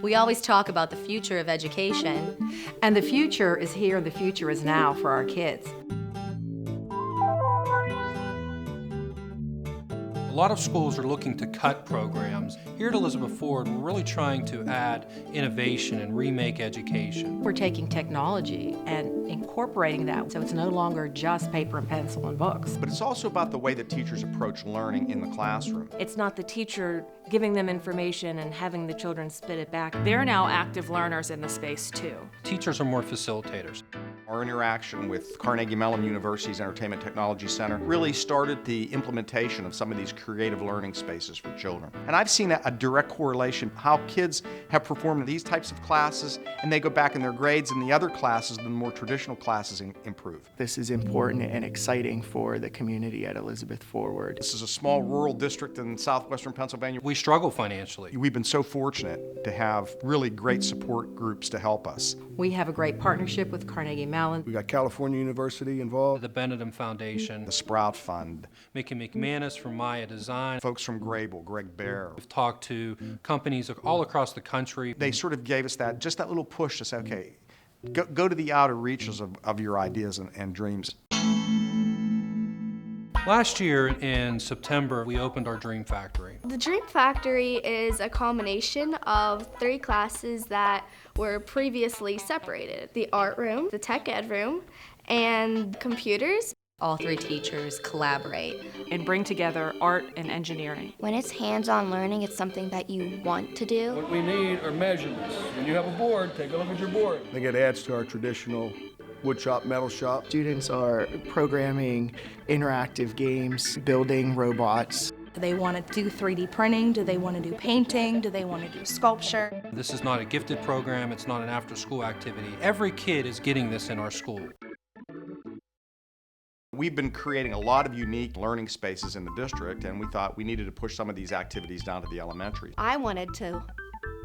We always talk about the future of education. And the future is here, the future is now for our kids. A lot of schools are looking to cut programs. Here at Elizabeth Forward, we're really trying to add innovation and remake education. We're taking technology and incorporating that so it's no longer just paper and pencil and books. But it's also about the way that teachers approach learning in the classroom. It's not the teacher giving them information and having the children spit it back. They're now active learners in the space too. Teachers are more facilitators. Our interaction with Carnegie Mellon University's Entertainment Technology Center really started the implementation of some of these creative learning spaces for children. And I've seen a direct correlation how kids have performed in these types of classes, and they go back in their grades in the other classes, the more traditional classes improve. This is important and exciting for the community at Elizabeth Forward. This is a small rural district in southwestern Pennsylvania. We struggle financially. We've been so fortunate to have really great support groups to help us. We have a great partnership with Carnegie Mellon. We got California University involved. The Benedum Foundation. The Sprout Fund. Mickey McManus from Maya Design. Folks from Grable, Greg Bear. We've talked to companies all across the country. They sort of gave us just that little push to say, okay, go to the outer reaches of your ideas and dreams. Last year in September, we opened our Dream Factory. The Dream Factory is a combination of 3 classes that were previously separated: the art room, the tech ed room, and computers. All 3 teachers collaborate And bring together art and engineering. When it's hands-on learning, it's something that you want to do. What we need are measurements. When you have a board, take a look at your board. I think it adds to our traditional wood shop, metal shop. Students are programming interactive games, building robots. Do they want to do 3D printing? Do they want to do painting? Do they want to do sculpture? This is not a gifted program. It's not an after-school activity. Every kid is getting this in our school. We've been creating a lot of unique learning spaces in the district, and we thought we needed to push some of these activities down to the elementary. I wanted to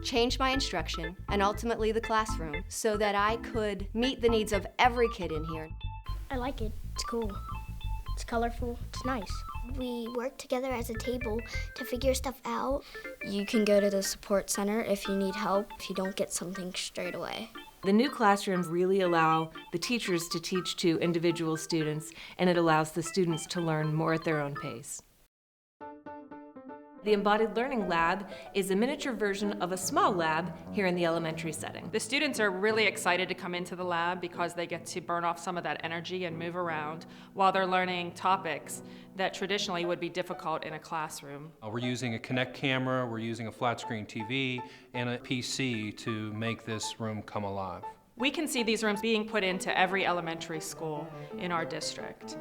change my instruction and ultimately the classroom so that I could meet the needs of every kid in here. I like it. It's cool. It's colorful. It's nice. We work together as a table to figure stuff out. You can go to the support center if you need help, if you don't get something straight away. The new classrooms really allow the teachers to teach to individual students, and it allows the students to learn more at their own pace. The Embodied Learning Lab is a miniature version of a small lab here in the elementary setting. The students are really excited to come into the lab because they get to burn off some of that energy and move around while they're learning topics that traditionally would be difficult in a classroom. We're using a Kinect camera, we're using a flat screen TV, and a PC to make this room come alive. We can see these rooms being put into every elementary school in our district.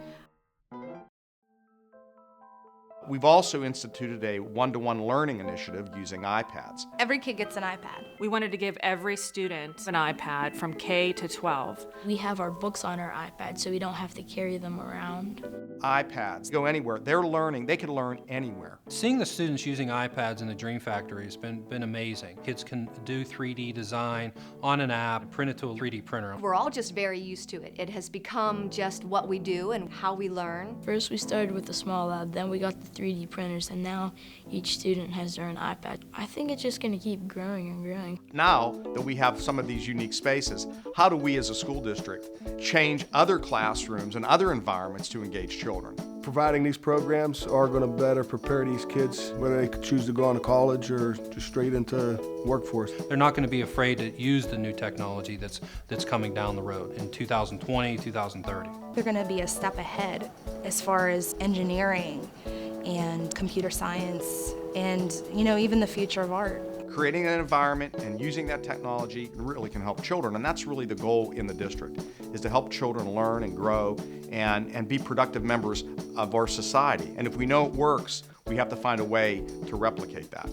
We've also instituted a one-to-one learning initiative using iPads. Every kid gets an iPad. We wanted to give every student an iPad from K to 12. We have our books on our iPad so we don't have to carry them around. iPads go anywhere. They're learning. They can learn anywhere. Seeing the students using iPads in the Dream Factory has been amazing. Kids can do 3D design on an app, print it to a 3D printer. We're all just very used to it. It has become just what we do and how we learn. First we started with the small lab, then we got the 3D printers, and now each student has their own iPad. I think it's just going to keep growing and growing. Now that we have some of these unique spaces, how do we as a school district change other classrooms and other environments to engage children? Providing these programs are going to better prepare these kids, whether they could choose to go on to college or just straight into workforce. They're not going to be afraid to use the new technology that's coming down the road in 2020, 2030. They're going to be a step ahead as far as engineering and computer science and, even the future of art. Creating an environment and using that technology really can help children, and that's really the goal in the district, is to help children learn and grow and be productive members of our society. And if we know it works, we have to find a way to replicate that.